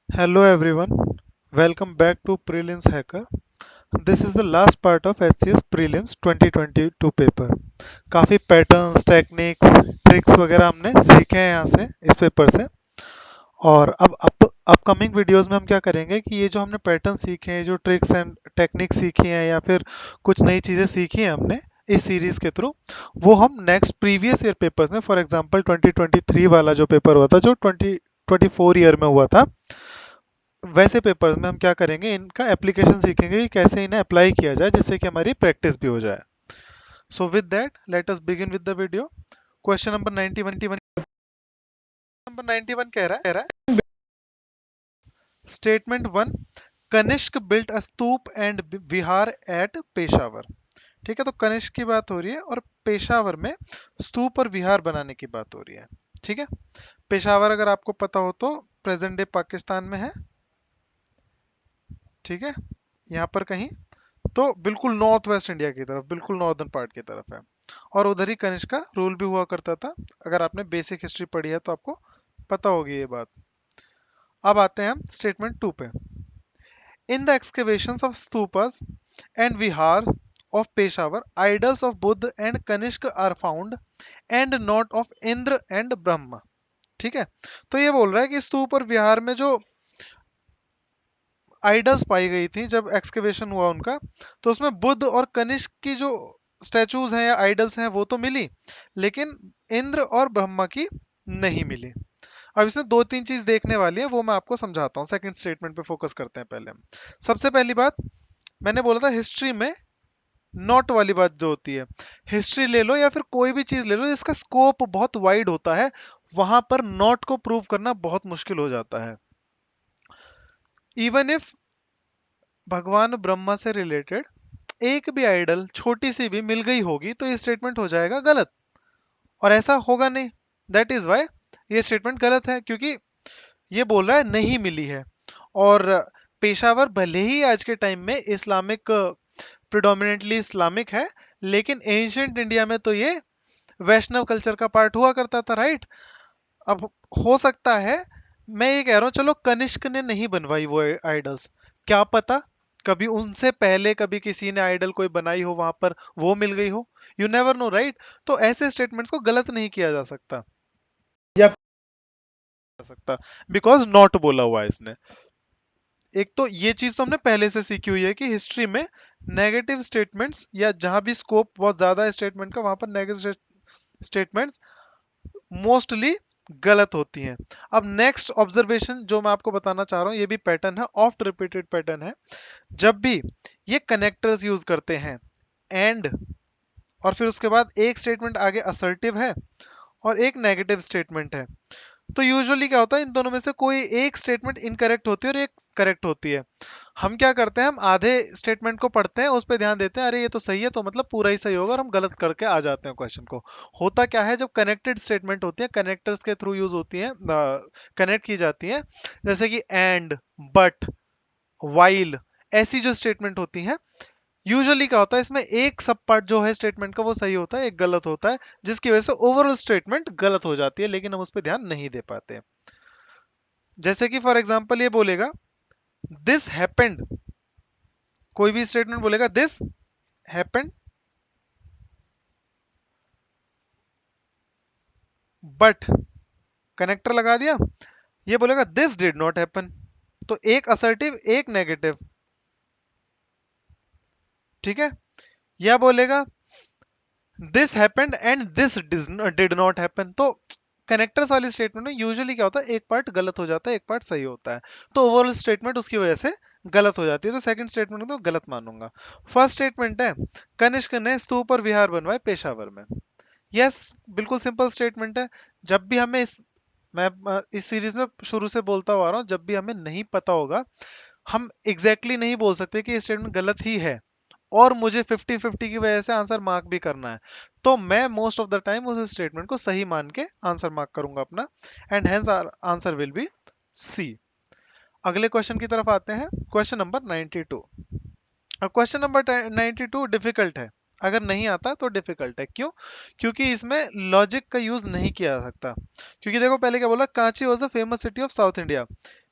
Hello everyone, welcome back to Prelims Hacker. This is the last part of SCS Prelims 2022 paper. काफ़ी patterns, techniques, tricks वगैरह हमने सीखे हैं यहाँ से इस पेपर से। और अब अपकमिंग वीडियोस में हम क्या करेंगे कि ये जो हमने पैटर्न सीखे हैं, जो ट्रिक्स एंड टेक्निक्स सीखी हैं या फिर कुछ नई चीज़ें सीखी हैं हमने इस सीरीज के थ्रू, वो हम नेक्स्ट प्रीवियस ईयर पेपर्स में, फॉर एग्जांपल 2023 वाला जो पेपर हुआ था, जो 2024 ईयर में हुआ था, वैसे पेपर्स में हम क्या करेंगे, इनका एप्लीकेशन सीखेंगे कि कैसे इन्हें अप्लाई किया जाए जिससे कि हमारी प्रैक्टिस भी हो जाए। So with that let us begin with the video. Question number 91 कह रहा है statement one, Kanishka built a stupa and vihara at Peshawar. ठीक है, तो कनिष्क की बात हो रही है और पेशावर में स्तूप और विहार बनाने की बात हो रही है। ठीक है, पेशावर अगर आपको पता हो तो प्रेजेंट डे पाकिस्तान में है। ठीक है, यहाँ पर कहीं, तो बिल्कुल नॉर्थ वेस्ट इंडिया की तरफ, बिल्कुल नॉर्दर्न पार्ट की तरफ है। और उधर ही कनिष्क का रूल भी हुआ करता था। अगर आपने बेसिक हिस्ट्री पढ़ी है तो आपको पता होगी ये बात। अब आते हैं हम स्टेटमेंट टू पे। In the excavations of stupas and vihara of Peshawar, idols of Buddha and Kanishka are found and not of Indra and Brahma. ठीक है, तो ये बोल रहा है कि स्तूप और विहार में जो आइडल्स पाई गई थी जब एक्सकेवेशन हुआ उनका, तो उसमें बुद्ध और कनिष्क की जो स्टैचूज हैं या आइडल्स हैं वो तो मिली, लेकिन इंद्र और ब्रह्मा की नहीं मिली। अब इसमें दो तीन चीज देखने वाली है, वो मैं आपको समझाता हूँ। सेकंड स्टेटमेंट पे फोकस करते हैं पहले हम। सबसे पहली बात, मैंने बोला था हिस्ट्री में नॉट वाली बात जो होती है, हिस्ट्री ले लो या फिर कोई भी चीज ले लो, इसका स्कोप बहुत वाइड होता है, वहां पर नॉट को प्रूव करना बहुत मुश्किल हो जाता है। इवन इफ भगवान ब्रह्मा से रिलेटेड एक भी आइडल छोटी सी भी मिल गई होगी तो ये स्टेटमेंट हो जाएगा गलत, और ऐसा होगा नहीं। दैट इज वाई ये स्टेटमेंट गलत है, क्योंकि ये बोल रहा है नहीं मिली है। और पेशावर भले ही आज के टाइम में इस्लामिक, प्रिडोमिनेटली इस्लामिक है, लेकिन एंशियंट इंडिया में तो ये वैष्णव कल्चर का पार्ट हुआ करता था, राइट। अब हो सकता है, मैं ये कह रहा हूँ चलो कनिष्क ने नहीं बनवाई वो आइडल्स, क्या पता कभी उनसे पहले कभी किसी ने आइडल कोई बनाई हो वहां पर, वो मिल गई हो। You never know, right. तो ऐसे स्टेटमेंट्स को गलत नहीं किया जा सकता, या बिकॉज नॉट बोला हुआ है इसने। एक तो ये चीज तो हमने पहले से सीखी हुई है कि हिस्ट्री में नेगेटिव स्टेटमेंट्स या जहां भी स्कोप बहुत ज्यादा है स्टेटमेंट का, वहां पर नेगेटिव स्टेटमेंट्स मोस्टली गलत होती हैं। अब नेक्स्ट ऑब्जर्वेशन जो मैं आपको बताना चाह रहा हूँ, ये भी पैटर्न है, ऑफ्ट रिपीटेड पैटर्न है। जब भी ये कनेक्टर्स यूज करते हैं एंड, और फिर उसके बाद एक स्टेटमेंट आगे असर्टिव है और एक नेगेटिव स्टेटमेंट है, तो यूजुअली क्या होता है, इन दोनों में से कोई एक स्टेटमेंट इनकरेक्ट होती है और एक करेक्ट होती है। हम क्या करते हैं, हम आधे स्टेटमेंट को पढ़ते हैं, उस पर ध्यान देते हैं, अरे ये तो सही है तो मतलब पूरा ही सही होगा, और हम गलत करके आ जाते हैं क्वेश्चन को। होता क्या है, जब कनेक्टेड स्टेटमेंट होती है, कनेक्टर्स के थ्रू यूज होती है, कनेक्ट की जाती है, जैसे कि एंड, बट, वाइल, ऐसी जो स्टेटमेंट होती हैं, यूजुअली क्या होता है, इसमें एक सब पार्ट जो है स्टेटमेंट का वो सही होता है, एक गलत होता है, जिसकी वजह से ओवरऑल स्टेटमेंट गलत हो जाती है, लेकिन हम उस पर ध्यान नहीं दे पाते। जैसे कि फॉर एग्जांपल ये बोलेगा दिस हैपेंड, कोई भी स्टेटमेंट बोलेगा दिस हैपेंड बट, कनेक्टर लगा दिया। ये बोलेगा दिस डिड नॉट हैपन, तो एक असर्टिव एक नेगेटिव। ठीक है, या बोलेगा this happened and this did not happen, तो कनेक्टर्स वाली स्टेटमेंट में यूजुअली क्या होता है, एक पार्ट गलत हो जाता है एक पार्ट सही होता है, तो ओवरऑल स्टेटमेंट उसकी वजह से गलत हो जाती है, तो सेकंड स्टेटमेंट को तो गलत मानूंगा। फर्स्ट स्टेटमेंट है कनिष्क ने स्तूप और विहार बनवाए पेशावर में। यस, बिल्कुल सिंपल स्टेटमेंट है। जब भी हमें मैं इस सीरीज में शुरू से बोलता हुआ आ रहा हूँ, जब भी हमें नहीं पता होगा, हम एग्जैक्टली नहीं बोल सकते कि ये स्टेटमेंट गलत ही है और मुझे 50-50 की वजह से आंसर मार्क भी करना है, तो मैं मोस्ट ऑफ द टाइम उस स्टेटमेंट को सही मान के आंसर मार्क करूंगा अपना, and hence answer will be C. अगले क्वेश्चन की तरफ आते हैं, क्वेश्चन नंबर 92। अब क्वेश्चन नंबर 92 डिफिकल्ट है, अगर नहीं आता तो डिफिकल्ट है, क्यों? क्योंकि इसमें लॉजिक का यूज नहीं किया जा सकता। क्योंकि देखो पहले क्या बोला, Kanchi was the famous city of south India,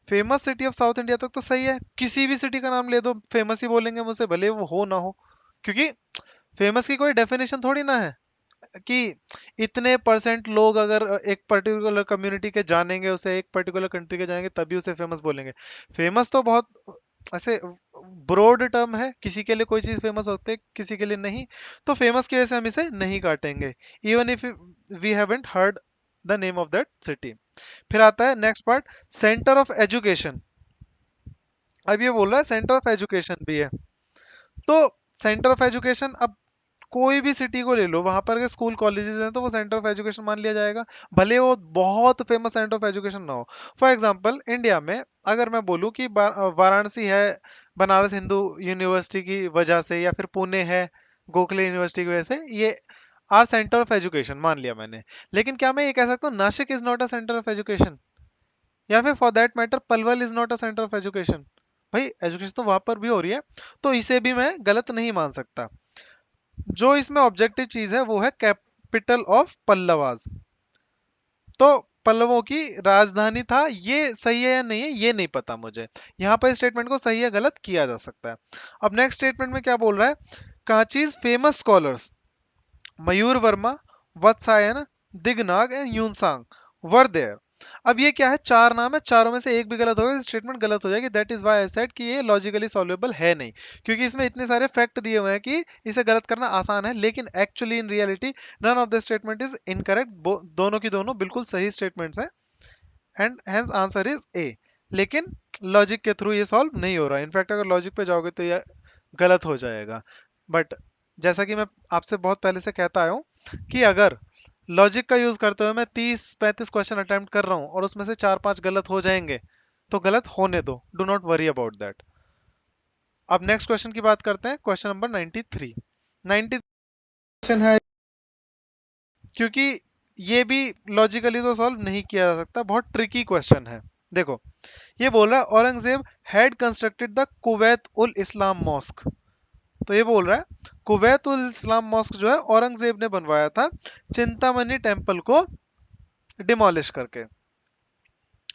famous city of south India तक तो सही है, किसी भी सिटी का नाम ले दो फेमस ही बोलेंगे मुझसे, भले वो हो ना हो, क्योंकि फेमस की कोई डेफिनेशन थोड़ी ना है कि इतने परसेंट लोग अगर एक पर्टिकुलर कम्युनिटी के जानेंगे उसे, एक पर्टिकुलर कंट्री के जाएंगे तभी उसे फेमस बोलेंगे। फेमस तो बहुत ऐसे ब्रॉड टर्म है, किसी के लिए कोई चीज फेमस होती है किसी के लिए नहीं, तो फेमस की वजह से हम इसे नहीं काटेंगे, even if we haven't heard the name of that city. फिर आता है next part, centre of education. अब ये बोल रहा है सेंटर ऑफ एजुकेशन भी है, तो सेंटर ऑफ एजुकेशन, अब कोई भी सिटी को ले लो, वहां पर अगर स्कूल कॉलेजेस हैं तो वो सेंटर ऑफ एजुकेशन मान लिया जाएगा, भले वो बहुत फेमस सेंटर ऑफ एजुकेशन ना हो। फॉर एग्जांपल इंडिया में अगर मैं बोलूँ कि वाराणसी है बनारस हिंदू यूनिवर्सिटी की वजह से, या फिर पुणे है गोखले यूनिवर्सिटी की वजह से, ये आर सेंटर ऑफ एजुकेशन मान लिया मैंने, लेकिन क्या मैं ये कह सकता हूँ Nashik is not a centre of education, या फिर for that matter Palwal is not a centre of education? भाई एजुकेशन तो वहां पर भी हो रही है, तो इसे भी मैं गलत नहीं मान सकता। जो इसमें ऑब्जेक्टिव चीज है वो है कैपिटल ऑफ पल्लवास, तो पल्लवों की राजधानी था, ये सही है या नहीं है ये नहीं पता मुझे, यहाँ पर स्टेटमेंट को सही है गलत किया जा सकता है। अब नेक्स्ट स्टेटमेंट में क्या बोल रहा है, Kanchi's famous scholars Mayur Varma, Vatsayan, Dignaga and Xuanzang were there. अब ये क्या है, चार नाम है, चारों में से एक भी गलत होगा स्टेटमेंट गलत हो जाएगी, that is why I said कि ये लॉजिकली सॉल्वेबल है नहीं, क्योंकि इसमें इतने सारे फैक्ट दिए हुए हैं कि इसे गलत करना आसान है, लेकिन actually in reality none of the statement is incorrect, दोनों की दोनों बिल्कुल सही स्टेटमेंट्स हैं, and hence answer is A. लेकिन लॉजिक के थ्रू ये सॉल्व नहीं हो रहा है, इनफैक्ट अगर लॉजिक पे जाओगे तो ये गलत हो जाएगा। बट जैसा कि मैं आपसे बहुत पहले से कहता आया हूँ कि अगर लॉजिक का यूज करते हुए मैं 30-35 क्वेश्चन अटेम्प्ट कर रहा हूँ और उसमें से 4-5 गलत हो जाएंगे तो गलत होने दो, do not worry about that. अब नेक्स्ट क्वेश्चन की बात करते हैं, क्वेश्चन नंबर 93। 93 क्वेश्चन है, क्योंकि ये भी लॉजिकली तो सॉल्व नहीं किया जा सकता, बहुत ट्रिकी क्वेश्चन है। देखो ये बोल रहा है Aurangzeb had constructed the Quwwat ul Islam mosque, तो ये बोल रहा है कुवैत उल इस्लाम मॉस्क जो है औरंगजेब ने बनवाया था चिंतामणि टेम्पल को डिमोलिश करके।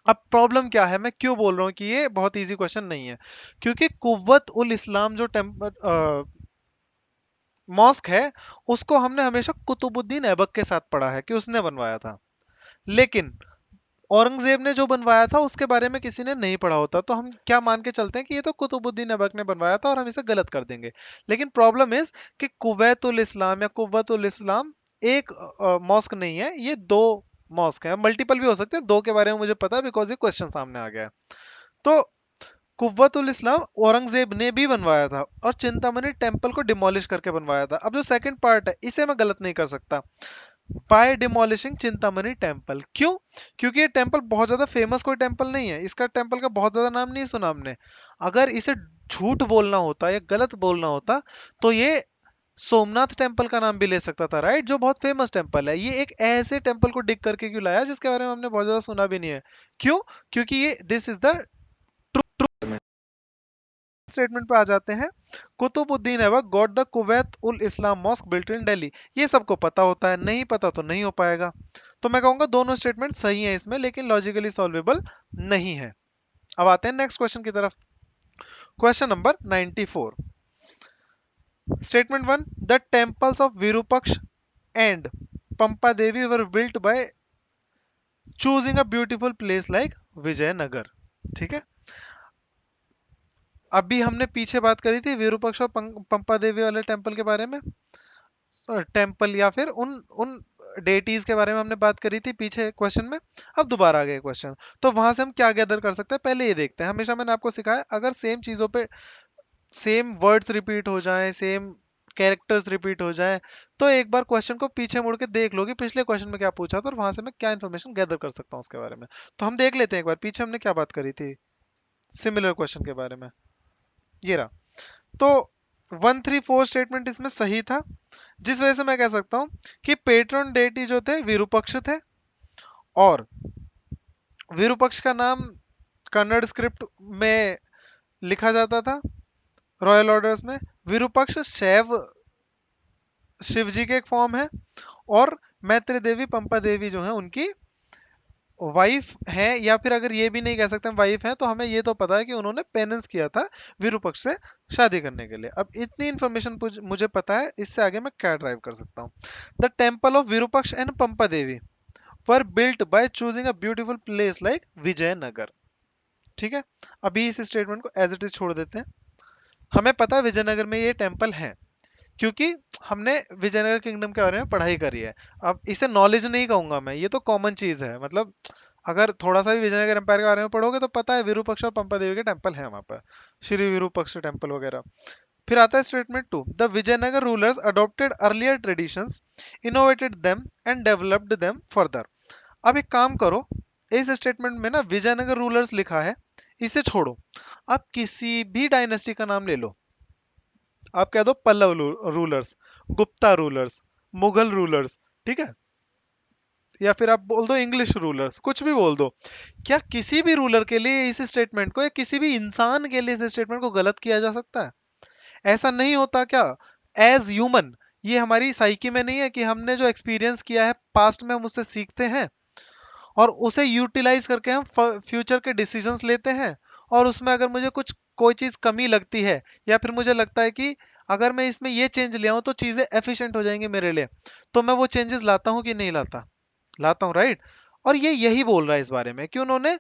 अब प्रॉब्लम क्या है, मैं क्यों बोल रहा हूँ कि ये बहुत इजी क्वेश्चन नहीं है, क्योंकि कुव्वत उल इस्लाम जो मॉस्क है उसको हमने हमेशा कुतुबुद्दीन ऐबक के साथ पढ़ा है कि उसने बनवाया था, लेकिन औरंगजेब ने जो बनवाया था उसके बारे में किसी ने नहीं पढ़ा होता, तो हम क्या मान के चलते हैं कि ये तो कुतुबुद्दीन ऐबक ने बनवाया था और हम इसे गलत कर देंगे। लेकिन प्रॉब्लम इज कि कुवैतुल इस्लाम या कुव्वतुल इस्लाम एक मॉस्क नहीं है, ये दो मॉस्क है, मल्टीपल भी हो सकते हैं, दो के बारे में मुझे पता है बिकॉज ये क्वेश्चन सामने आ गया है। तो कुव्वतुल इस्लाम औरंगजेब ने भी बनवाया था और चिंतामणि टेम्पल को डिमोलिश करके बनवाया था। अब जो सेकंड पार्ट है इसे मैं गलत नहीं कर सकता, बाय डिमोलिशिंग चिंतामणि टेम्पल, क्यों? क्योंकि ये टेम्पल बहुत ज्यादा फेमस कोई टेम्पल नहीं है, इसका टेम्पल का बहुत ज्यादा नाम नहीं सुना हमने। अगर इसे झूठ बोलना होता या गलत बोलना होता तो ये सोमनाथ टेम्पल का नाम भी ले सकता था, राइट, जो बहुत फेमस टेम्पल है। ये एक ऐसे टेम्पल को डिग करके क्यों लाया जिसके बारे में हमने बहुत ज्यादा सुना भी नहीं है, क्यों? क्योंकि ये दिस इज द स्टेटमेंट पे आ जाते हैं, Qutbuddin Aibak got the Quwwat ul Islam mosque built in Delhi. ये सबको पता होता है, नहीं पता तो नहीं हो पाएगा, तो मैं कहूंगा दोनों स्टेटमेंट सही है इसमें, लेकिन लॉजिकली सॉल्वेबल नहीं है। अब आते हैं नेक्स्ट क्वेश्चन की तरफ, question number 94। Statement one, the temples of Virupaksha and Pampa Devi were built by choosing a beautiful place like Vijayanagar. ठीक है, अभी हमने पीछे बात करी थी विरूपक्ष और पंपा देवी वाले टेम्पल के बारे में, टेम्पल या फिर उन उन डेटीज के बारे में हमने बात करी थी पीछे क्वेश्चन में। अब दोबारा आ गए क्वेश्चन, तो वहां से हम क्या गैदर कर सकते हैं पहले ये देखते हैं। हमेशा मैंने आपको सिखाया अगर सेम चीजों पे सेम वर्ड्स रिपीट हो जाएं, सेम कैरेक्टर्स रिपीट हो जाएं, तो एक बार क्वेश्चन को पीछे मुड़ के देख लो कि पिछले क्वेश्चन में क्या पूछा था और वहां से मैं क्या इन्फॉर्मेशन गैदर कर सकता हूँ उसके बारे में। तो हम देख लेते हैं एक बार पीछे हमने क्या बात करी थी सिमिलर क्वेश्चन के बारे में। ये रहा, तो 134 स्टेटमेंट इसमें सही था, जिस वजह से मैं कह सकता हूं कि पेट्रन डेटी जो थे विरूपक्ष थे, और विरूपक्ष का नाम कन्नड़ स्क्रिप्ट में लिखा जाता था रॉयल ऑर्डर्स में। विरूपक्ष शैव शिव जी के एक फॉर्म है, और मैत्री देवी पंपा देवी जो है उनकी वाइफ है, या फिर अगर ये भी नहीं कह सकते वाइफ है, तो हमें ये तो पता है कि उन्होंने पेनेंस किया था विरूपक्ष से शादी करने के लिए। अब इतनी इन्फॉर्मेशन मुझे पता है, इससे आगे मैं क्या ड्राइव कर सकता हूँ। The temple of Virupaksha and Pampa Devi were built by choosing a beautiful place like Vijayanagar. ठीक है, अभी इस स्टेटमेंट को एज इट इज छोड़ देते हैं। हमें पता है विजयनगर में ये टेम्पल है, क्योंकि हमने विजयनगर किंगडम के बारे में पढ़ाई करी है। अब इसे नॉलेज नहीं कहूंगा मैं, ये तो कॉमन चीज है। मतलब अगर थोड़ा सा भी विजयनगर एम्पायर के बारे में पढ़ोगे तो पता है विरूपक्ष और पंपा देवी के टेम्पल है वहां पर, श्री विरूपक्ष टेम्पल वगैरह। फिर आता है statement two, the Vijayanagar rulers adopted earlier traditions, innovated them and developed them further. अब एक काम करो, इस स्टेटमेंट में ना विजयनगर रूलर्स लिखा है, इसे छोड़ो, आप किसी भी डायनेस्टी का नाम ले लो। आप कह दो Pallava rulers, Gupta rulers, Mughal rulers, ठीक है, या फिर आप बोल दो इंग्लिश रूलर्स, कुछ भी बोल दो। क्या किसी भी रूलर के लिए इस स्टेटमेंट को, या किसी भी इंसान के लिए इस स्टेटमेंट को गलत किया जा सकता है? ऐसा नहीं होता क्या? एज ह्यूमन, ये हमारी साइकी में नहीं है कि हमने जो एक्सपीरियंस किया है पास्ट में हम उससे सीखते हैं और उसे यूटिलाइज करके हम फ्यूचर के डिसीजंस लेते हैं। और उसमें अगर मुझे कुछ कोई चीज कमी लगती है, या फिर मुझे लगता है कि अगर मैं इसमें ये चेंज ले आऊं तो चीजें एफिशिएंट हो जाएंगी मेरे लिए, तो मैं वो चेंजेस लाता हूं कि नहीं लाता? लाता हूं, राइट। और ये यही बोल रहा है इस बारे में कि उन्होंने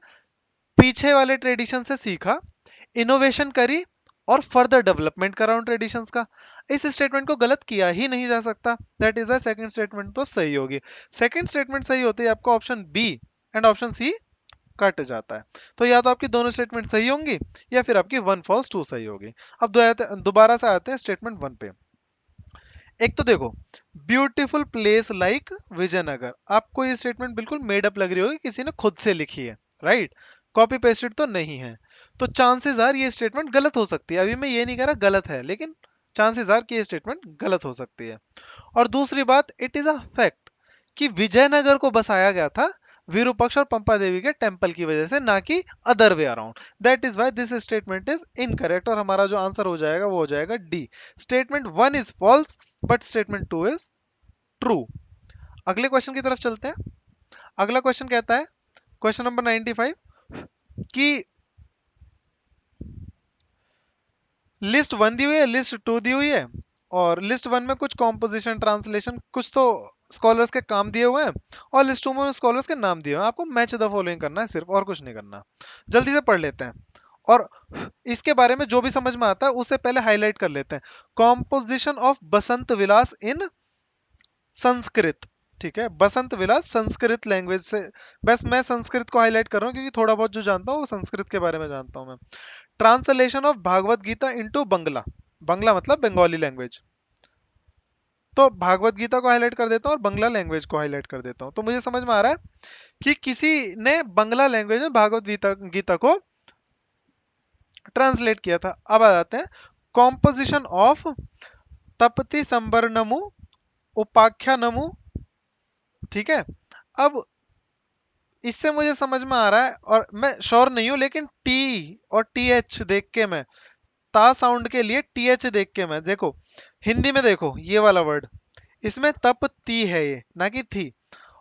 पीछे वाले ट्रेडिशन से सीखा, इनोवेशन करी और फर्दर डेवलपमेंट करा उन ट्रेडिशंस का। इस स्टेटमेंट को गलत किया ही नहीं जा सकता। That is the second statement, तो सही होगी। सेकंड स्टेटमेंट सही होते ही आपका option B and option C cut जाता है। तो या तो आपकी दोनों स्टेटमेंट सही होंगी, या फिर आपकी वन फॉल्स टू सही होगी। अब दोबारा से आते हैं स्टेटमेंट वन पे। एक तो देखो, ब्यूटीफुल प्लेस लाइक विजयनगर, आपको ये स्टेटमेंट बिल्कुल मेड अप लग रही होगी, किसी ने खुद से लिखी है, राइट। कॉपी पेस्टेड तो नहीं है। तो चांसेस आर ये स्टेटमेंट गलत हो सकती है। अभी मैं ये नहीं कह रहा गलत है, लेकिन चांसेस आर कि ये स्टेटमेंट गलत हो सकती है। और दूसरी बात, इट इज अ फैक्ट कि विजयनगर को बसाया गया था विरूपक्ष और पंपा देवी के टेम्पल की वजह से, ना कि other way around. That is why this statement is incorrect, और हमारा जो आंसर हो जाएगा वो हो जाएगा D. Statement one is false but statement two is true. अगले क्वेश्चन की तरफ चलते हैं। अगला क्वेश्चन कहता है, क्वेश्चन नंबर 95, कि लिस्ट वन दी हुई है, लिस्ट टू दी हुई है, और लिस्ट वन में कुछ कॉम्पोजिशन, ट्रांसलेशन, कुछ तो स्कॉलर्स के काम दिए हुए हैं, और लिस्ट टू में स्कॉलर्स के नाम दिए हुए हैं। आपको मैच द फॉलोइंग करना है सिर्फ, और कुछ नहीं करना। जल्दी से पढ़ लेते हैं, और इसके बारे में जो भी समझ में आता है उससे पहले हाईलाइट कर लेते हैं। कॉम्पोजिशन ऑफ बसंत विलास इन संस्कृत, ठीक है, बसंत विलास संस्कृत लैंग्वेज से। बस मैं संस्कृत को हाईलाइट कर रहा हूँ क्योंकि थोड़ा बहुत जो जानता हूँ वो संस्कृत के बारे में जानता हूँ मैं। Translation of Bhagavad Gita into Bangla, Bangla मतलब बंगाली लैंग्वेज, तो भागवत गीता को हाईलाइट कर देता हूँ और बंगला लैंग्वेज को हाईलाइट कर देता हूँ। तो मुझे समझ में आ रहा है कि किसी ने बंगला लैंग्वेज में भागवत गीता को ट्रांसलेट किया था। अब आ जाते हैं, कॉम्पोजिशन ऑफ तपति संबरनमु उपाख्यानमु, ठीक है। अब इससे मुझे समझ में आ रहा है, और मैं श्योर नहीं हूं, लेकिन टी और टी एच देख के मैं, ता साउंड के लिए टी एच देख के मैं, देखो हिंदी में देखो ये वाला वर्ड, इसमें तप ती है ये, ना कि थी,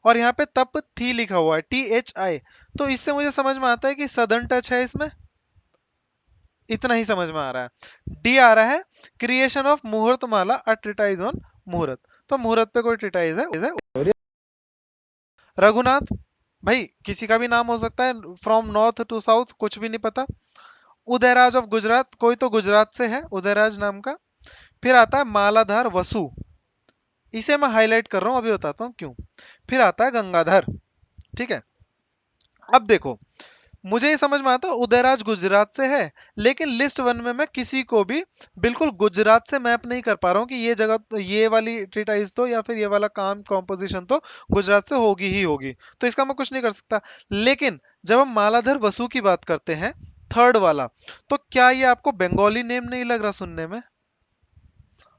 और यहाँ पे तप थी लिखा हुआ है, टी एच आई। तो इससे मुझे समझ में आता है कि सदर्न टच है इसमें। इतना ही समझ में आ रहा है। डी आ रहा है, क्रिएशन ऑफ मुहूर्त माला, अ ट्रिटाइज ऑन मुहूर्त, तो मुहूर्त पे कोई ट्रिटाइज है। रघुनाथ, भाई किसी का भी नाम हो सकता है, फ्रॉम नॉर्थ टू साउथ, कुछ भी नहीं पता। उदयराज ऑफ गुजरात, कोई तो गुजरात से है उदयराज नाम का। फिर आता है मालाधार वसु, इसे मैं हाईलाइट कर रहा हूं, अभी बताता हूं क्यों। फिर आता है गंगाधर, ठीक है। अब देखो, मुझे ये समझ में आता है उदयराज गुजरात से है, लेकिन लिस्ट वन में मैं किसी को भी बिल्कुल गुजरात से मैप नहीं कर पा रहा हूँ कि ये जगह तो, ये वाली ट्रीटाइज तो, या फिर ये वाला काम कॉम्पोजिशन तो गुजरात से होगी ही होगी, तो इसका मैं कुछ नहीं कर सकता। लेकिन जब हम मालाधर वसु की बात करते हैं, थर्ड वाला, तो क्या ये आपको बंगाली नेम नहीं लग रहा सुनने में?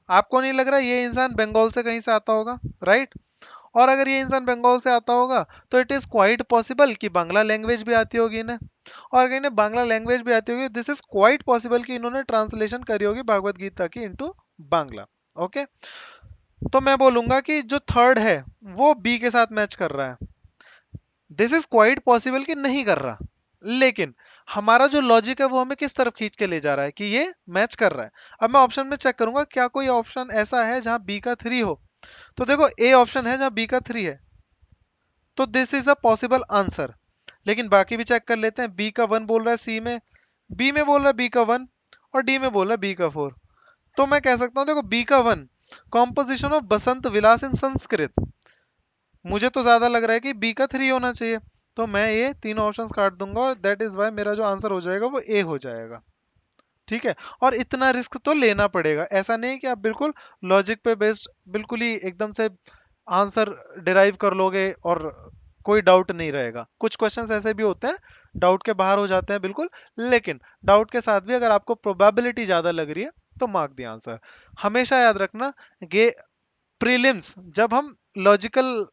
आपको नहीं लग रहा ये इंसान बंगाल से कहीं से आता होगा, राइट? और अगर ये इंसान बंगाल से आता होगा तो इट इज क्वाइट पॉसिबल कि बांग्ला लैंग्वेज भी आती होगी इन्हें, और अगर इन्हें बांग्ला लैंग्वेज भी आती होगी, दिस इज क्वाइट पॉसिबल कि इन्होंने ट्रांसलेशन करी होगी भागवत गीता की इनटू बांग्ला। ओके, तो मैं बोलूंगा कि जो थर्ड है वो बी के साथ मैच कर रहा है। दिस इज क्वाइट पॉसिबल कि नहीं कर रहा, लेकिन हमारा जो लॉजिक है वो हमें किस तरफ खींच के ले जा रहा है कि ये मैच कर रहा है। अब मैं ऑप्शन में चेक करूंगा क्या कोई ऑप्शन ऐसा है जहां बी का 3 हो। तो देखो ए ऑप्शन है जहां बी का 3 है, तो this is a possible answer. लेकिन बाकी भी चेक कर लेते हैं। बी का 1 बोल रहा है सी में, बी में बोल रहा है बी का 1, और डी में बोल रहा है बी का 4। तो मैं कह सकता हूं देखो बी का 1, कॉम्पोजिशन ऑफ बसंत विलास इन संस्कृत, मुझे तो ज्यादा लग रहा है कि बी का 3 होना चाहिए। तो मैं ये तीनों ऑप्शंस काट दूंगा और दैट इज वाई मेरा जो आंसर हो जाएगा वो ए हो जाएगा। ठीक है। और इतना रिस्क तो लेना पड़ेगा, ऐसा नहीं कि आप बिल्कुल लॉजिक पे बेस्ड बिल्कुल ही एकदम से आंसर डिराइव कर लोगे और कोई डाउट नहीं रहेगा। कुछ क्वेश्चंस ऐसे भी होते हैं डाउट के बाहर हो जाते हैं बिल्कुल, लेकिन डाउट के साथ भी अगर आपको प्रोबेबिलिटी ज्यादा लग रही है तो मार्क द आंसर। हमेशा याद रखना, गे प्रीलिम्स जब हम लॉजिकल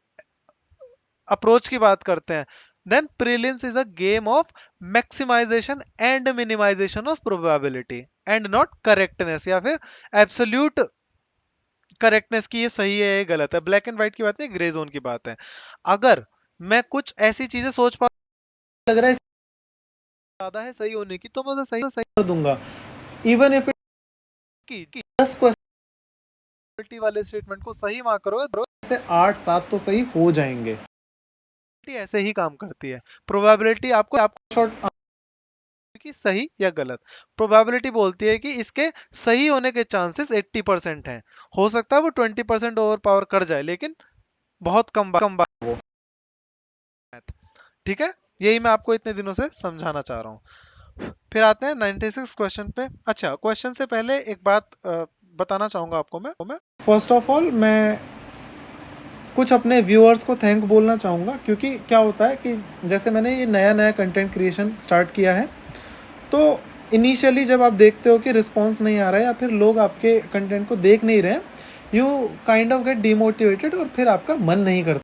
अप्रोच की बात करते हैं, then prelims is a game of maximisation and minimisation of probability and not correctness या फिर एब्सोल्यूट करेक्टनेस की ये सही है ये गलत है। ब्लैक एंड व्हाइट की बात नहीं, ग्रे जोन की बात है। अगर मैं कुछ ऐसी चीजें सोच पा लग रहा है ज्यादा है सही होने की, तो मैं उसे सही कर दूंगा इवन इफ की 10 क्वेश्चन वाले स्टेटमेंट को सही मार्क करोगे से 8-7 तो सही हो जाएंगे। ऐसे ही काम करती है प्रोबेबिलिटी, आपको आपको शॉर्ट कि सही या गलत। प्रोबेबिलिटी बोलती है कि इसके सही होने के चांसेस 80% हैं, हो सकता है वो 20% ओवर पावर कर जाए, लेकिन बहुत कम बार वो। ठीक है, यही मैं आपको इतने दिनों से समझाना चाह रहा हूँ। फिर आते हैं 96 क्वेश्चन पे। अच्छा, क्वेश्चन से पहले एक बात बताना चाहूंगा आपको मैं फर्स्ट ऑफ ऑल मैं कुछ अपने व्यूअर्स को थैंक बोलना चाहूँगा, क्योंकि क्या होता है कि जैसे मैंने ये नया नया कंटेंट क्रिएशन स्टार्ट किया है, तो इनिशियली जब आप देखते हो कि रिस्पॉन्स नहीं आ रहा है या फिर लोग आपके कंटेंट को देख नहीं रहे हैं, you kind of get demotivated और फिर आपका मन नहीं करता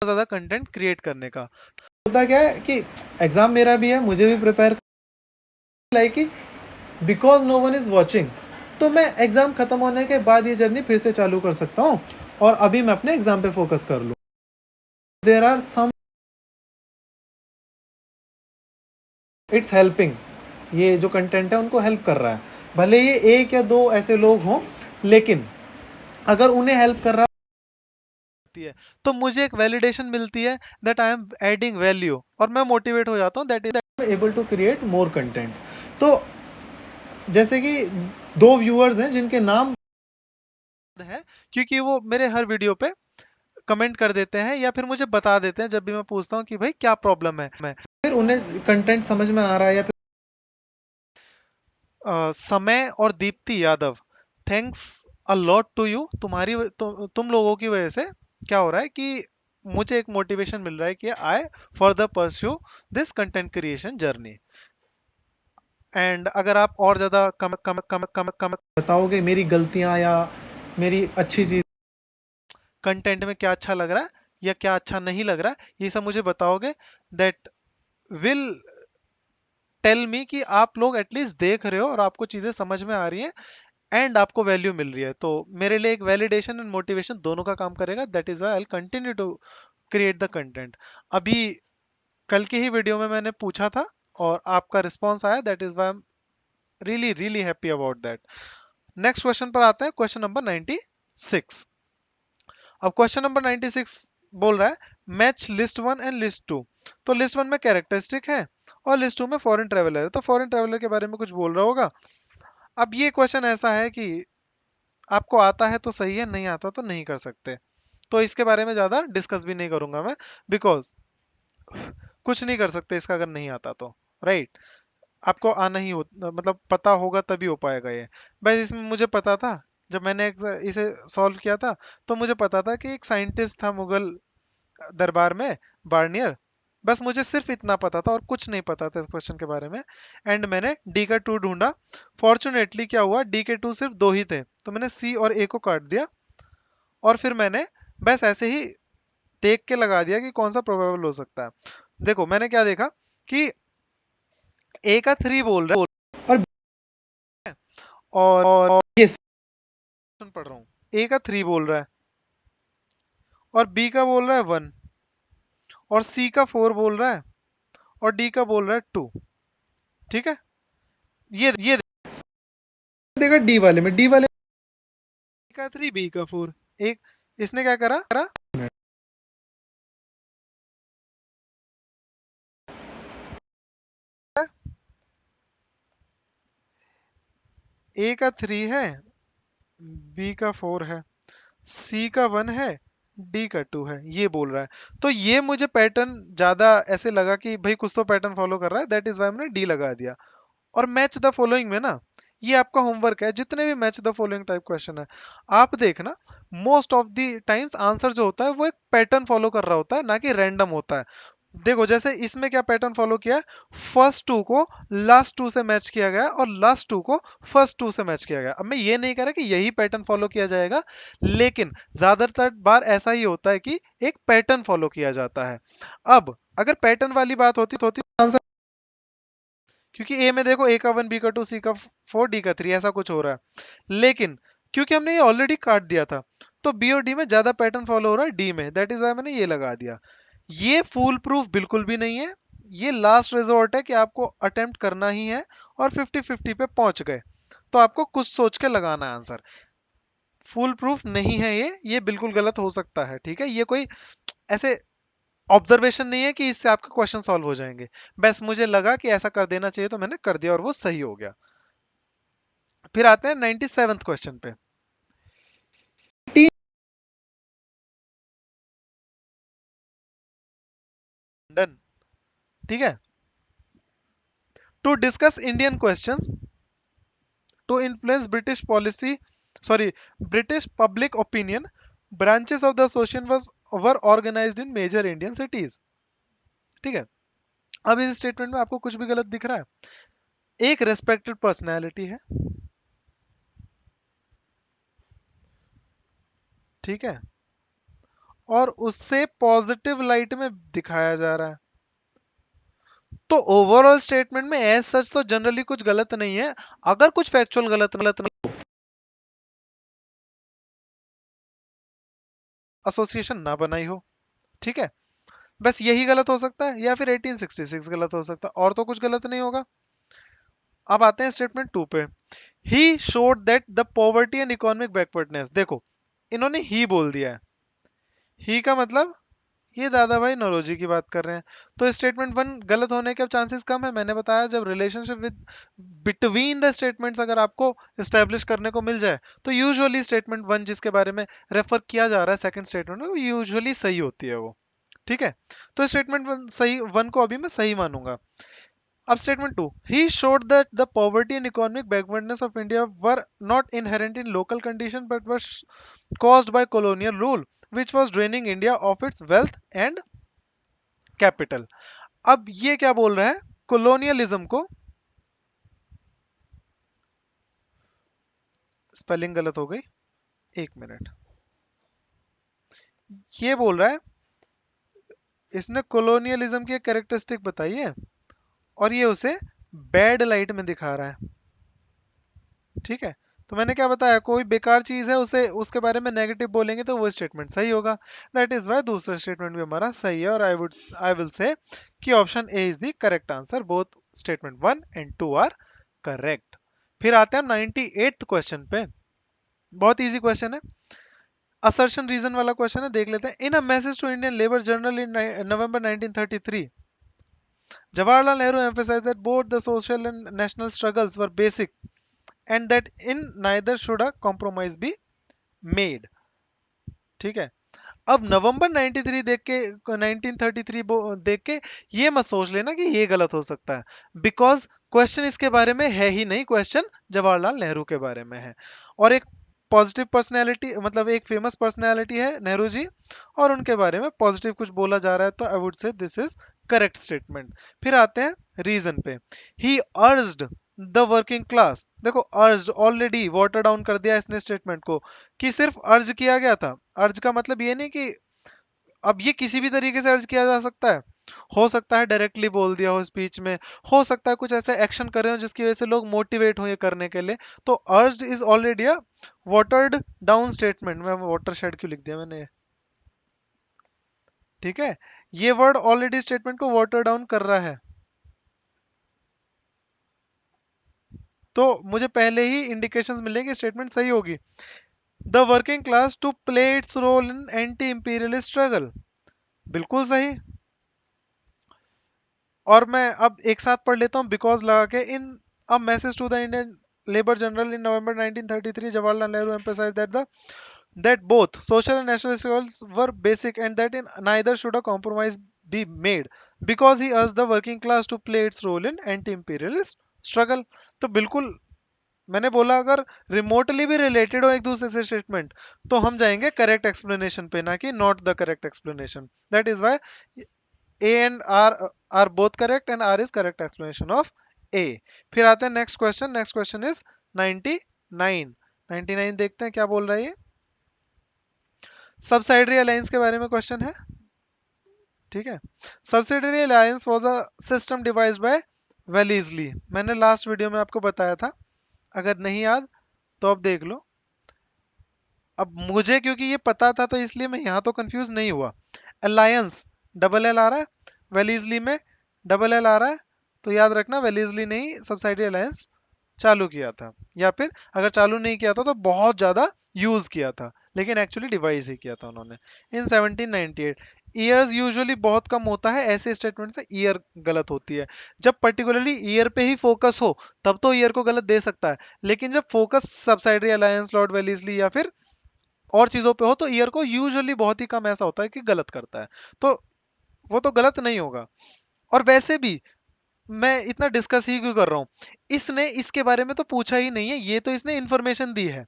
ज़्यादा कंटेंट क्रिएट करने का। होता क्या है कि एग्ज़ाम मेरा भी है, मुझे भी प्रिपेयर लाइक कि because no one is watching, तो मैं एग्ज़ाम ख़त्म होने के बाद ये जर्नी फिर से चालू कर सकता हूँ और अभी मैं अपने एग्ज़ाम पे फोकस कर लूँ। There are some it's helping, ये जो कंटेंट है उनको हेल्प कर रहा है, भले ये एक या दो ऐसे लोग हों, लेकिन अगर उन्हें हेल्प कर रहा है तो मुझे एक वैलिडेशन मिलती है that I am adding value, और मैं मोटिवेट हो जाता हूँ that is able to create more content. तो जैसे कि दो व्यूअर्स हैं जिनके नाम है, क्योंकि वो मेरे हर वीडियो पे कमेंट कर देते हैं या फिर मुझे बता देते हैं जब भी मैं पूछता हूँ कि भाई क्या प्रॉब्लम है, मैं फिर उन्हें कंटेंट समझ में आ रहा है या फिर समय और Deepti Yadav, thanks a lot to you, तुम लोगों की वजह से क्या हो रहा है कि मुझे एक मोटिवेशन मिल रहा है कि I further pursue this content creation journey. And अगर आप और ज्यादा कम बताओगे मेरी गलतियां या मेरी अच्छी चीज कंटेंट में क्या अच्छा लग रहा है या क्या अच्छा नहीं लग रहा है, ये सब मुझे बताओगे, दैट विल टेल मी कि आप लोग एटलीस्ट देख रहे हो और आपको चीजें समझ में आ रही हैं एंड आपको वैल्यू मिल रही है। तो मेरे लिए एक वैलिडेशन एंड मोटिवेशन दोनों का काम करेगा, that is why I will continue to create the content. अभी कल की ही वीडियो में मैंने पूछा था और आपका रिस्पॉन्स आया, that is why I am really really happy about that. Next question पर आते हैं, क्वेश्चन नंबर 96। अब क्वेश्चन नंबर 96 बोल रहा है match list one and list two. तो लिस्ट वन में कैरेक्टरिस्टिक है और लिस्ट टू में फॉरेन ट्रेवलर है, तो फॉरेन ट्रेवलर के बारे में कुछ बोल रहा होगा। अब ये क्वेश्चन ऐसा है कि आपको आता है तो सही है, नहीं आता तो नहीं कर सकते, तो इसके बारे में ज्यादा डिस्कस भी नहीं करूंगा मैं, बिकॉज कुछ नहीं कर सकते इसका अगर नहीं आता तो, राइट। आपको आना ही हो, मतलब पता होगा तभी हो पाएगा ये। बस इसमें मुझे पता था, जब मैंने इसे सॉल्व किया था तो मुझे पता था कि एक साइंटिस्ट था मुगल दरबार में, बार्नियर। बस मुझे सिर्फ इतना पता था और कुछ नहीं पता था इस क्वेश्चन के बारे में। एंड मैंने डी का टू ढूंढा, फॉर्चुनेटली क्या हुआ डी के टू सिर्फ दो ही थे, तो मैंने सी और ए को काट दिया और फिर मैंने बस ऐसे ही देख के लगा दिया कि कौन सा प्रोबेबल हो सकता है। देखो मैंने क्या देखा कि ए का 3 बोल रहा है और ये पढ़ रहा हूँ, ए का 3 बोल रहा है और बी का बोल रहा है 1, और सी का 4 बोल रहा है और डी का बोल रहा है 2। ठीक है, ये देखा डी वाले में, डी वाले का 3 बी का 4। एक इसने क्या करा करा ए का 3 है, बी का 4 है, सी का 1 है, डी का 2 है, ये बोल रहा है। तो ये मुझे पैटर्न ज्यादा ऐसे लगा कि भाई कुछ तो पैटर्न फॉलो कर रहा है, दैट इज वाई मैंने डी लगा दिया। और मैच द फॉलोइंग में ना, ये आपका होमवर्क है, जितने भी match the following type question है आप देखना, most of the times answer जो होता है वो एक पैटर्न फॉलो कर रहा होता है, ना कि रैंडम होता है। देखो जैसे इसमें क्या पैटर्न फॉलो किया, फर्स्ट टू को लास्ट टू से मैच किया गया और लास्ट टू को फर्स्ट टू से मैच किया गया। अब मैं ये नहीं कह रहा कि यही पैटर्न फॉलो किया जाएगा, लेकिन ज्यादातर बार ऐसा ही होता है कि एक पैटर्न फॉलो किया जाता है। अब अगर पैटर्न वाली बात होती आंसर, क्योंकि ए में देखो ए का 1 बी का 2 सी का 4 डी का 3 ऐसा कुछ हो रहा है, लेकिन क्योंकि हमने ये ऑलरेडी काट दिया था, तो बी और डी में ज्यादा पैटर्न फॉलो हो रहा है डी में, दैट इज वाई मैंने ये लगा दिया। ये फूल प्रूफ बिल्कुल भी नहीं है, ये लास्ट रिजॉर्ट है कि आपको अटेम्प्ट करना ही है, और 50-50 पे पहुंच गए तो आपको कुछ सोच के लगाना है आंसर। फूल प्रूफ नहीं है ये बिल्कुल गलत हो सकता है, ठीक है, ये कोई ऐसे ऑब्जर्वेशन नहीं है कि इससे आपके क्वेश्चन सॉल्व हो जाएंगे। बस मुझे लगा कि ऐसा कर देना चाहिए तो मैंने कर दिया और वो सही हो गया। फिर आते हैं 97th क्वेश्चन पे। डन, ठीक है। To discuss Indian questions to influence British policy, sorry, British public opinion, branches of the association were organized in major Indian cities। ठीक है, अब इस स्टेटमेंट में आपको कुछ भी गलत दिख रहा है? एक रेस्पेक्टेड पर्सनैलिटी है, ठीक है, और उससे पॉजिटिव लाइट में दिखाया जा रहा है। तो ओवरऑल स्टेटमेंट में एज सच तो जनरली कुछ गलत नहीं है। अगर कुछ फैक्चुअल गलत गलत एसोसिएशन ना बनाई हो, ठीक है, बस यही गलत हो सकता है, या फिर 1866 गलत हो सकता है, और तो कुछ गलत नहीं होगा। अब आते हैं स्टेटमेंट 2 पे। He showed that the poverty and economic backwardness. देखो इन्होंने ही बोल दिया है, ही का मतलब ये दादा भाई नौरोजी की बात कर रहे हैं। तो स्टेटमेंट 1 गलत होने के चांसेस कम है। मैंने बताया जब relationship with between the statements अगर आपको स्टैब्लिश करने को मिल जाए, तो यूजुअली स्टेटमेंट 1 जिसके बारे में रेफर किया जा रहा है सेकंड स्टेटमेंट में, वो यूजुअली सही होती है वो, ठीक है। तो स्टेटमेंट 1 सही, 1 को अभी मैं सही मानूंगा। अब statement 2, he showed that the poverty and economic backwardness of India were not inherent in local condition but were caused by colonial rule which was draining India of its wealth and capital। अब ये क्या बोल रहा है, colonialism को, spelling गलत हो गई, एक मिनट, ये बोल रहा है, इसने colonialism की एक कैरेक्टरिस्टिक बताई है और ये उसे बैड लाइट में दिखा रहा है, ठीक है। तो मैंने क्या बताया, कोई बेकार चीज है उसे उसके बारे में नेगेटिव बोलेंगे तो वो स्टेटमेंट सही होगा। दैट इज वाई दूसरा स्टेटमेंट भी हमारा सही है, और आई विल से कि option A is the correct answer, both statement 1 and 2 are correct. फिर आते हैं 98th क्वेश्चन पे। बहुत इजी क्वेश्चन है, असर्शन रीजन वाला क्वेश्चन है, देख लेते हैं। In a message to Indian labour journal in November 1933, Jawaharlal Nehru emphasized that both the social and national struggles were basic and that in neither should a compromise be made। ठीक है, अब नवंबर 93 देख के 1933 देख के ये मत सोच लेना कि ये गलत हो सकता है, बिकॉज क्वेश्चन इसके बारे में है ही नहीं, क्वेश्चन जवाहरलाल नेहरू के बारे में है। और एक पॉजिटिव पर्सनैलिटी, मतलब एक फेमस पर्सनैलिटी है नेहरू जी, और उनके बारे में पॉजिटिव कुछ बोला जा रहा है, तो I would say this is correct statement. फिर आते हैं रीजन पे। ही अर्ज्ड द वर्किंग क्लास, देखो अर्ज्ड ऑलरेडी वाटर डाउन कर दिया इसने स्टेटमेंट को, कि सिर्फ अर्ज किया गया था। अर्ज का मतलब ये नहीं कि अब ये किसी भी तरीके से अर्ज किया जा सकता है, हो सकता है डायरेक्टली बोल दिया हो स्पीच में, हो सकता है कुछ ऐसे एक्शन कर रहे हो जिसकी वजह से लोग मोटिवेट हो ये करने के लिए। तो urged is already a watered down statement. मैं वाटर शेड क्यों लिख दिया मैंने, ठीक है, ये वर्ड ऑलरेडी स्टेटमेंट को वाटर डाउन कर रहा है, तो मुझे पहले ही इंडिकेशंस मिलेंगे स्टेटमेंट सही होगी। The working class to play its role in anti imperialist struggle, बिल्कुल सही। और मैं अब एक साथ पढ़ लेता हूँ बिकॉज लगा के। In a message to the Indian labour journal in November 1933 Jawaharlal Nehru emphasized that both social and national struggles were basic and that in neither should a compromise be made because he urged the working class to play its role in anti-imperialist struggle। तो बिल्कुल मैंने बोला अगर remotely भी related हो एक दूसरे से स्टेटमेंट तो हम जाएंगे करेक्ट एक्सप्लेनेशन पे, ना कि not the correct explanation. That is why A and R both correct and R is correct explanation of A. फिर आते हैं next question. Next question is 99। 99 देखते हैं क्या बोल रहा है ये। सब्सिडरी अलायंस के बारे में क्वेश्चन है, ठीक है। Subsidiary alliance was a system devised by Wellesley. मैंने लास्ट वीडियो में आपको बताया था, अगर नहीं याद तो अब देख लो। अब मुझे क्योंकि ये पता था तो इसलिए मैं यहाँ तो कंफ्यूज नहीं हुआ। अलायंस डबल एल आ रहा है, वेलीजली में डबल एल आ रहा है, तो याद रखना वेलीजली ने ही सब्सिडरी अलायंस चालू किया था, या फिर अगर चालू नहीं किया था तो बहुत ज्यादा यूज किया था, लेकिन एक्चुअली डिवाइस ही किया था उन्होंने इन 1798। ईयर्स यूजुअली बहुत कम होता है ऐसे स्टेटमेंट से, ईयर गलत होती है। जब पर्टिकुलरली ईयर पे ही फोकस हो तब तो ईयर को गलत दे सकता है, लेकिन जब फोकस सब्सिडरी अलायंस, लॉर्ड वेलीजली या फिर और चीजों पे हो तो ईयर को यूजुअली बहुत ही कम ऐसा होता है कि गलत करता है, तो वो तो गलत नहीं होगा। और वैसे भी मैं इतना डिस्कस ही क्यों कर रहा हूँ, इसने इसके बारे में तो पूछा ही नहीं है, ये तो इसने इन्फॉर्मेशन दी है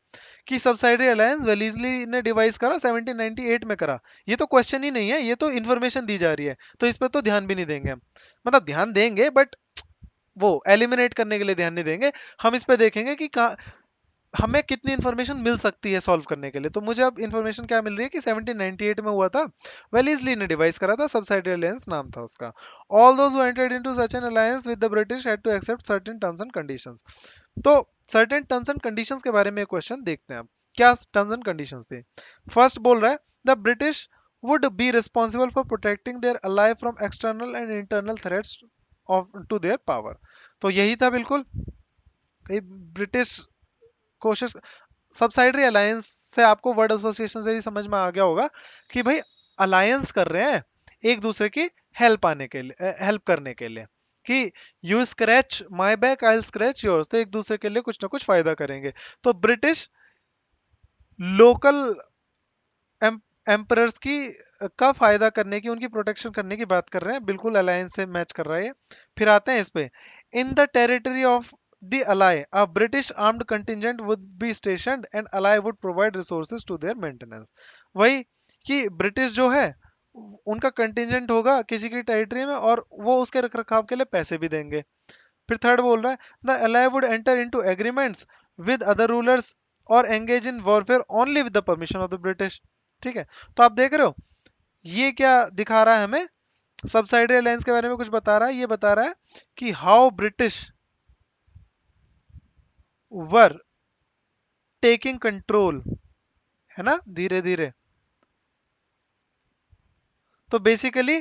कि सब्सिडरी अलायंस वेलीजली ने डिवाइस करा 1798 में करा। ये तो क्वेश्चन ही नहीं है, ये तो इन्फॉर्मेशन दी जा रही है, तो इस पर तो ध्यान भी नहीं देंगे हम। मतलब ध्यान देंगे बट वो एलिमिनेट करने के लिए ध्यान नहीं देंगे। हम इस पे देखेंगे कि हमें कितनी इन्फॉर्मेशन मिल सकती है सॉल्व करने के लिए। तो मुझे अब इन्फॉर्मेशन क्या मिल रही है कि 1798 में हुआ था, वेलीजली ने डिवाइस करा था, सब्सिडरी अलायंस नाम था उसका। All those who entered into such an alliance with the British had to accept certain terms and conditions. तो सर्टेन टर्म्स एंड कंडीशंस के बारे में क्वेश्चन देखते हैं अब, क्या टर्म्स एंड कंडीशंस थे। फर्स्ट बोल रहा है the British would be responsible for protecting their ally from external and internal threats of to their power. तो यही था बिल्कुल, ब्रिटिश कोशिश। सब्सिडरी अलायंस से आपको वर्ड एसोसिएशन से भी समझ में आ गया होगा कि भाई अलायंस कर रहे हैं एक दूसरे की हेल्प आने के लिए, हेल्प करने के लिए, कि you scratch my back I scratch yours, तो एक दूसरे के लिए कुछ ना कुछ फायदा करेंगे। तो ब्रिटिश लोकल एम्परर्स की का फायदा करने की, उनकी प्रोटेक्शन करने की बात कर रहे हैं, बिल्कुल अलायंस से मैच कर रहा है ये। फिर आते हैं इस पे, in the territory of the ally a British armed contingent would be stationed and ally would provide resources to their maintenance. वही कि ब्रिटिश जो है उनका कंटिजेंट होगा किसी की टेरिटरी में और वो उसके रख रखाव के लिए पैसे भी देंगे। फिर थर्ड बोल रहा है the ally would enter into agreements with other rulers और engage in warfare only with the permission of the British. ठीक है, तो आप देख रहे हो ये क्या दिखा रहा है हमें, सब्सिडरी अलायंस के बारे में कुछ बता रहा है। ये बता रहा है कि how British were taking control, है ना, धीरे धीरे। तो बेसिकली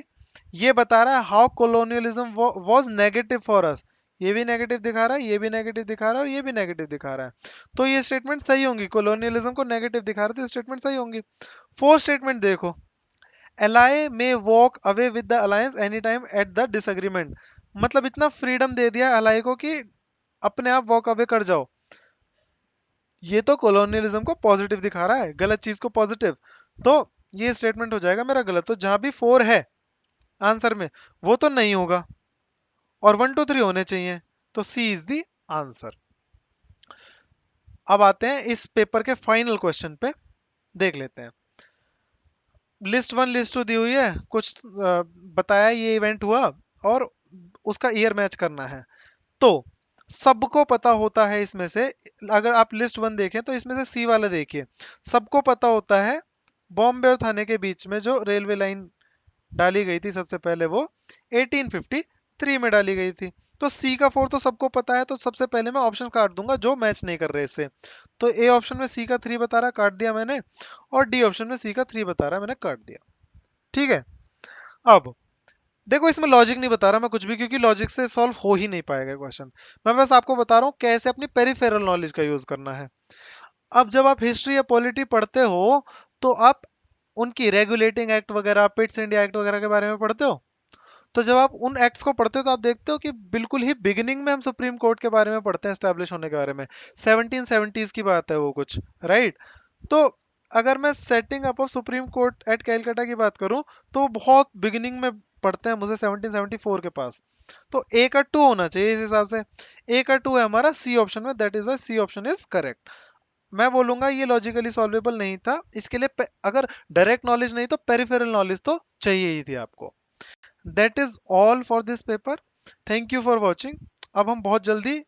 ये बता रहा है how colonialism was negative for us. ये भी नेगेटिव दिखा रहा है, ये भी नेगेटिव दिखा रहा है और ये भी नेगेटिव दिखा रहा है। तो ये स्टेटमेंट सही होंगी, कोलोनियलिज्म को नेगेटिव दिखा रहे तो स्टेटमेंट सही होंगी। फोर्थ स्टेटमेंट देखो, ally may walk away with the alliance any time at the disagreement. मतलब इतना फ्रीडम दे दिया अलाई को कि अपने आप वॉक अवे कर जाओ। ये तो कॉलोनियलिज्म को पॉजिटिव दिखा रहा है, गलत चीज को पॉजिटिव। तो ये स्टेटमेंट हो जाएगा मेरा गलत। तो जहां भी फोर है आंसर में वो तो नहीं होगा और 1 2 3 होने चाहिए, तो सी इज द आंसर। अब आते हैं इस पेपर के फाइनल क्वेश्चन पे, देख लेते हैं। लिस्ट वन लिस्ट टू दी हुई है, कुछ बताया ये इवेंट हुआ और उसका ईयर मैच करना है। तो सबको पता होता है इसमें से, अगर आप लिस्ट वन देखें तो इसमें से सी वाला देखिए, सबको पता होता है बॉम्बे और थाने के बीच में जो रेलवे लाइन डाली गई थी सबसे पहले वो 1853 में डाली गई थी। तो सी का फोर तो सबको पता है, तो सबसे पहले मैं ऑप्शन काट दूंगा जो मैच नहीं कर रहे इससे। तो ए ऑप्शन में सी का 3 बता रहा, काट दिया मैंने, और डी ऑप्शन में सी का 3 बता रहा है, मैंने काट दिया। ठीक है, अब देखो, इसमें लॉजिक नहीं बता रहा मैं कुछ भी, क्योंकि लॉजिक से सॉल्व हो ही नहीं पाएगा क्वेश्चन। मैं बस आपको बता रहा हूँ कैसे अपनी पेरिफेरल नॉलेज का यूज करना है। अब जब आप हिस्ट्री या पॉलिटी पढ़ते हो, तो आप उनकी रेगुलेटिंग एक्ट वगैरह, पिट्स इंडिया एक्ट वगैरह के बारे में पढ़ते हो। तो जब आप उन एक्ट्स को पढ़ते हो तो आप देखते हो कि बिल्कुल ही बिगिनिंग में हम सुप्रीम कोर्ट के बारे में पढ़ते हैं, स्टैब्लिश होने के बारे में। 1770s की बात है वो कुछ, राइट। तो अगर मैं setting up of supreme court at Calcutta की बात करूं, तो बहुत बिगिनिंग में पढ़ते हैं मुझे 1774 के पास। तो ए का टू होना चाहिए इस हिसाब से। ए का टू है हमारा सी ऑप्शन में, that is why C option is correct. मैं बोलूंगा ये लॉजिकली सॉल्वेबल नहीं था, इसके लिए अगर डायरेक्ट नॉलेज नहीं तो पेरिफेरल नॉलेज तो चाहिए ही थी आपको। That is all for this paper. Thank you for watching. अब हम बहुत जल्दी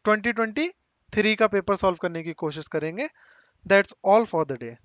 2023 का पेपर सॉल्व करने की कोशिश करेंगे। That's all for the day.